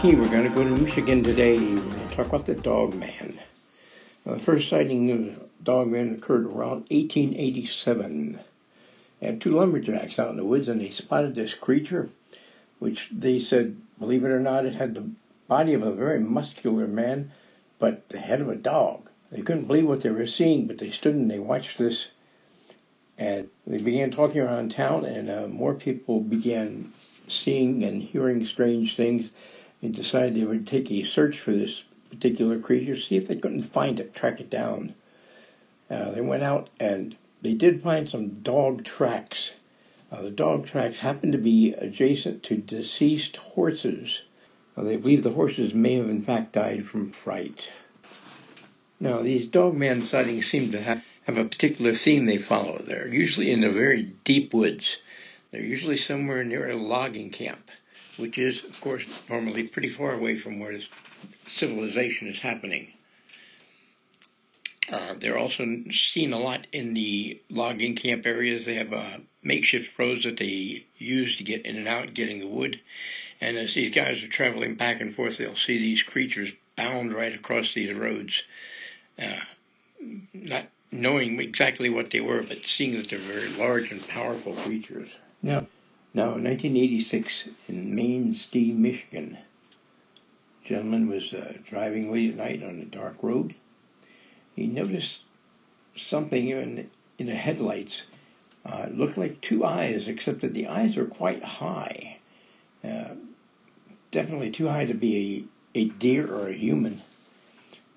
Okay, we're going to go to Michigan today. We're going to talk about the Dogman. The first sighting of the Dogman occurred around 1887. They had two lumberjacks out in the woods, and they spotted this creature, which they said, believe it or not, it had the body of a very muscular man, but the head of a dog. They couldn't believe what they were seeing, but they stood and they watched this, and they began talking around town, and more people began seeing and hearing strange things. They decided they would take a search for this particular creature, see if they couldn't find it, track it down. They went out and they did find some dog tracks. The dog tracks happened to be adjacent to deceased horses. They believe the horses may have in fact died from fright. Now, these Dogman sightings seem to have a particular theme they follow. They're usually in the very deep woods. They're usually somewhere near a logging camp, which is, of course, normally pretty far away from where civilization is happening. They're also seen a lot in the logging camp areas. They have makeshift roads that they use to get in and out, getting the wood. And as these guys are traveling back and forth, they'll see these creatures bound right across these roads, not knowing exactly what they were, but seeing that they're very large and powerful creatures. Now, in 1986, in Mainstay, Michigan, a gentleman was driving late at night on a dark road. He noticed something in the headlights. It looked like two eyes, except that the eyes were quite high. Definitely too high to be a deer or a human.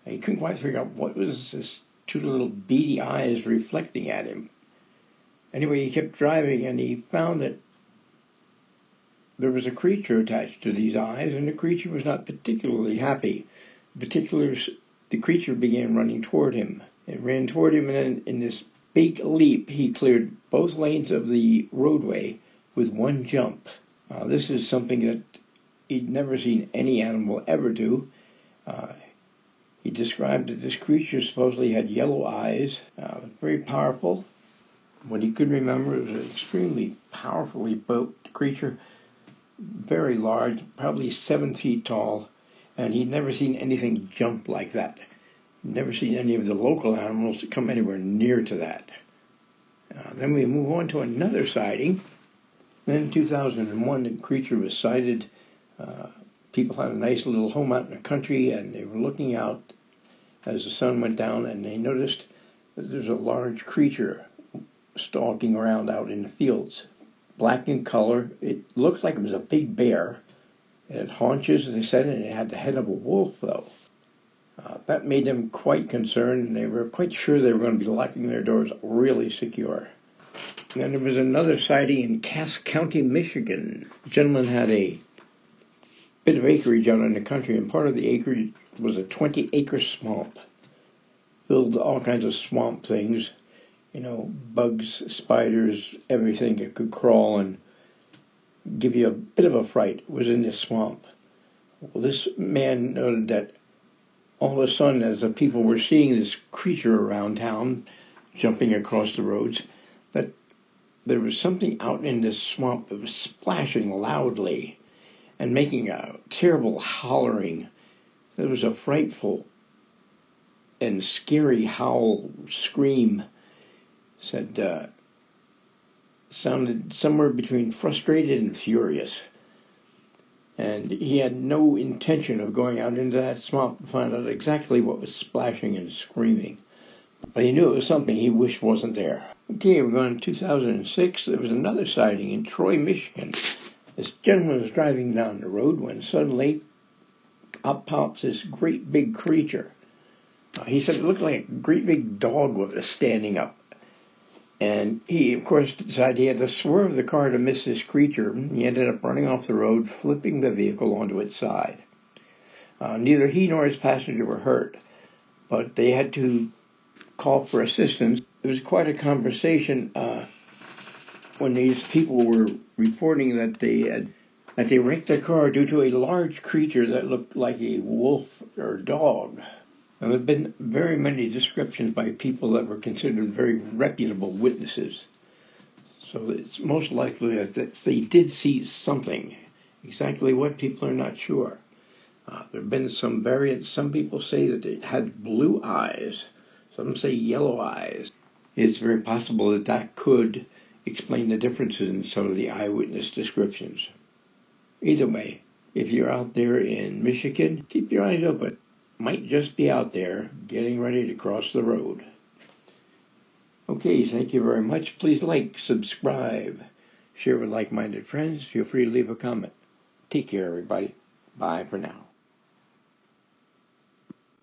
He couldn't quite figure out what was this two little beady eyes reflecting at him. Anyway, he kept driving, and he found that there was a creature attached to these eyes, and the creature was not particularly happy. The creature began running toward him. It ran toward him, and then in this big leap, he cleared both lanes of the roadway with one jump. This is something that he'd never seen any animal ever do. He described that this creature supposedly had yellow eyes, very powerful. What he could remember, it was an extremely powerfully built creature, very large, probably 7 feet tall, and he'd never seen anything jump like that. He'd never seen any of the local animals to come anywhere near to that. Then we move on to another sighting. Then in 2001, the creature was sighted. People had a nice little home out in the country, and they were looking out as the sun went down, and they noticed that there's a large creature stalking around out in the fields. Black in color. It looked like it was a big bear. It had haunches, as they said, and it had the head of a wolf, though. That made them quite concerned, and they were quite sure they were going to be locking their doors really secure. And then there was another sighting in Cass County, Michigan. The gentleman had a bit of acreage out in the country, and part of the acreage was a 20-acre swamp filled with all kinds of swamp things. Bugs, spiders, everything that could crawl and give you a bit of a fright was in this swamp. Well, this man noted that all of a sudden, as the people were seeing this creature around town jumping across the roads, that there was something out in this swamp that was splashing loudly and making a terrible hollering. It was a frightful and scary howl, scream. Said sounded somewhere between frustrated and furious. And he had no intention of going out into that swamp to find out exactly what was splashing and screaming. But he knew it was something he wished wasn't there. Okay, we're going to 2006. There was another sighting in Troy, Michigan. This gentleman was driving down the road when suddenly up pops this great big creature. He said it looked like a great big dog was standing up. And he, of course, decided he had to swerve the car to miss this creature. He ended up running off the road, flipping the vehicle onto its side. Neither he nor his passenger were hurt, but they had to call for assistance. It was quite a conversation when these people were reporting that they wrecked their car due to a large creature that looked like a wolf or dog. And there have been very many descriptions by people that were considered very reputable witnesses. So it's most likely that they did see something. Exactly what, people are not sure. There have been some variants. Some people say that it had blue eyes. Some say yellow eyes. It's very possible that that could explain the differences in some of the eyewitness descriptions. Either way, if you're out there in Michigan, keep your eyes open. Might just be out there getting ready to cross the road. Okay, thank you very much. Please like, subscribe, share with like-minded friends. Feel free to leave a comment. Take care, everybody. Bye for now.